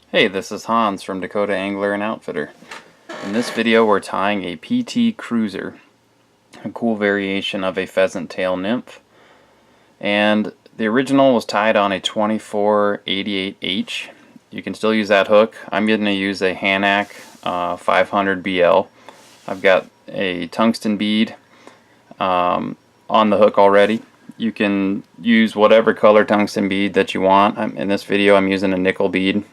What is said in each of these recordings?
Hey, this is Hans from Dakota Angler and Outfitter. In this video we're tying a PT Cruiser, a cool variation of a Pheasant Tail Nymph. And the original was tied on a 2488H. You can still use that hook. I'm going to use a Hanak 500 BL. I've got a tungsten bead on the hook already. You can use whatever color tungsten bead that you want. In this video I'm using a nickel bead.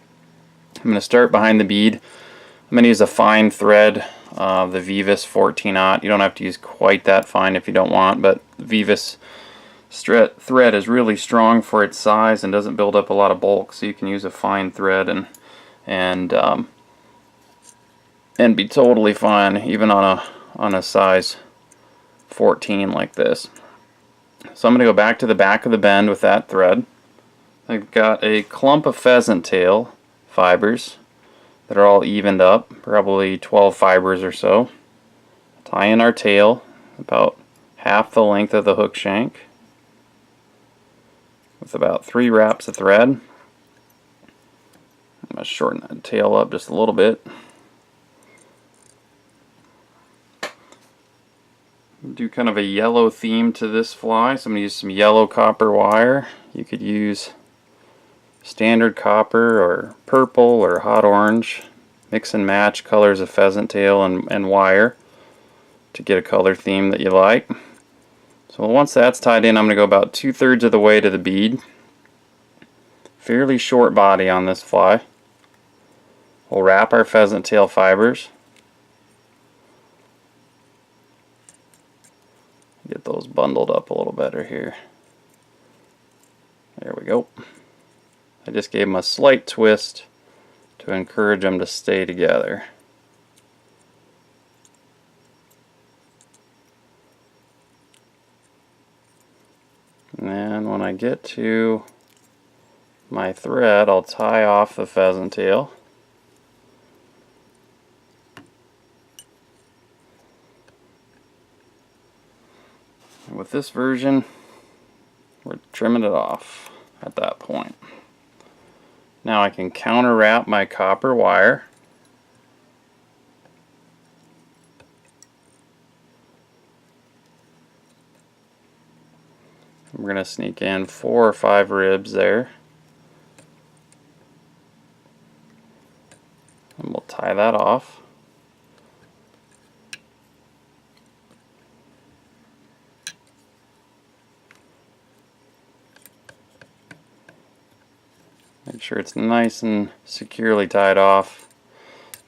I'm going to start behind the bead. I'm going to use a fine thread, the Vivis 14-aught. You don't have to use quite that fine if you don't want, but the Vivis thread is really strong for its size and doesn't build up a lot of bulk, so you can use a fine thread and be totally fine even on a size 14 like this. So I'm going to go back to the back of the bend with that thread. I've got a clump of pheasant tail fibers that are all evened up, probably 12 fibers or so. Tie in our tail about half the length of the hook shank with about 3 wraps of thread. I'm going to shorten that tail up just a little bit. Do kind of a yellow theme to this fly, so I'm going to use some yellow copper wire. You could use standard copper or purple or hot orange. Mix and match colors of pheasant tail and wire to get a color theme that you like. So once that's tied in, I'm going to go about 2/3 of the way to the bead. Fairly short body on this fly. We'll wrap our pheasant tail fibers. Get those bundled up a little better here. There we go. I just gave them a slight twist to encourage them to stay together. And then when I get to my thread, I'll tie off the pheasant tail. And with this version, we're trimming it off at that point. Now I can counter wrap my copper wire. We're going to sneak in 4 or 5 ribs there. And we'll tie that off. Make sure it's nice and securely tied off.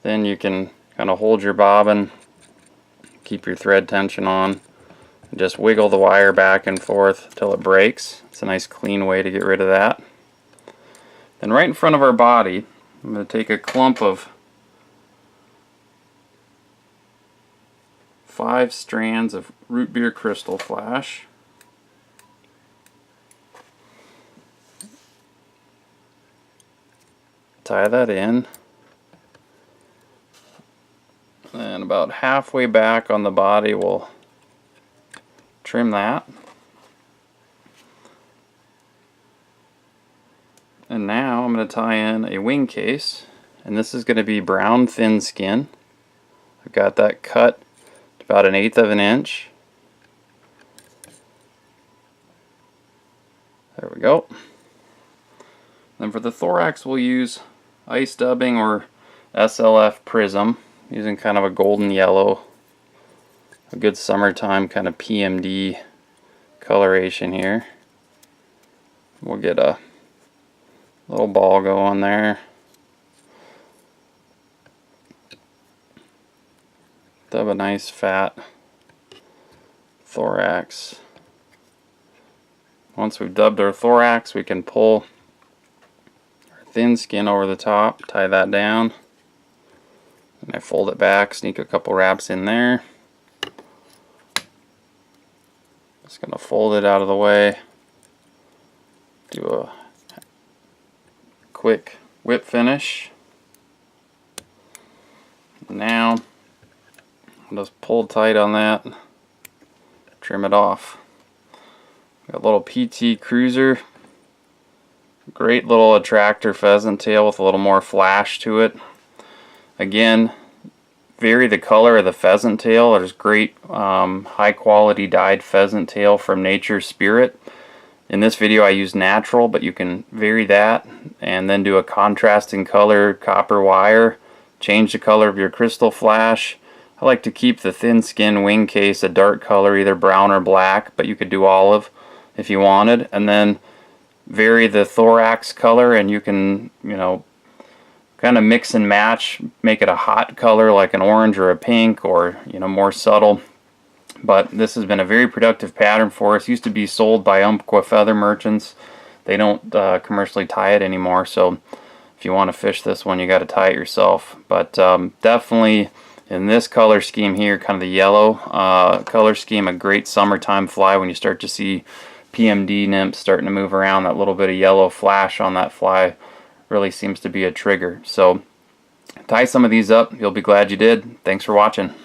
Then you can kind of hold your bobbin, keep your thread tension on, and just wiggle the wire back and forth till it breaks. It's a nice clean way to get rid of that. Then right in front of our body, I'm going to take a clump of 5 strands of root beer crystal flash. Tie that in, and about halfway back on the body we'll trim that. And now I'm going to tie in a wing case, and this is going to be brown thin skin. I've got that cut to about 1/8 of an inch. There we go. Then for the thorax we'll use ice dubbing or SLF prism, using kind of a golden yellow, a good summertime kind of PMD coloration here. We'll get a little ball going there. Dub a nice fat thorax. Once we've dubbed our thorax, we can pull thin skin over the top, tie that down, and I fold it back, sneak a couple wraps in there. Just gonna fold it out of the way, do a quick whip finish. Now I'll just pull tight on that, trim it off. Got a little PT Cruiser Great little attractor pheasant tail with a little more flash to it. Again, vary the color of the pheasant tail. There's great high quality dyed pheasant tail from Nature's Spirit. In this video I use natural, but you can vary that and then do a contrasting color copper wire. Change the color of your crystal flash. I like to keep the thin skin wing case a dark color, either brown or black, but you could do olive if you wanted. And then vary the thorax color, and you can, kind of mix and match, make it a hot color like an orange or a pink, or more subtle. But this has been a very productive pattern for us. It used to be sold by Umpqua feather merchants. They don't commercially tie it anymore, so if you want to fish this one, you got to tie it yourself. But definitely in this color scheme here, kind of the yellow color scheme, a great summertime fly when you start to see PMD nymphs starting to move around. That little bit of yellow flash on that fly really seems to be a trigger. So tie some of these up. You'll be glad you did. Thanks for watching.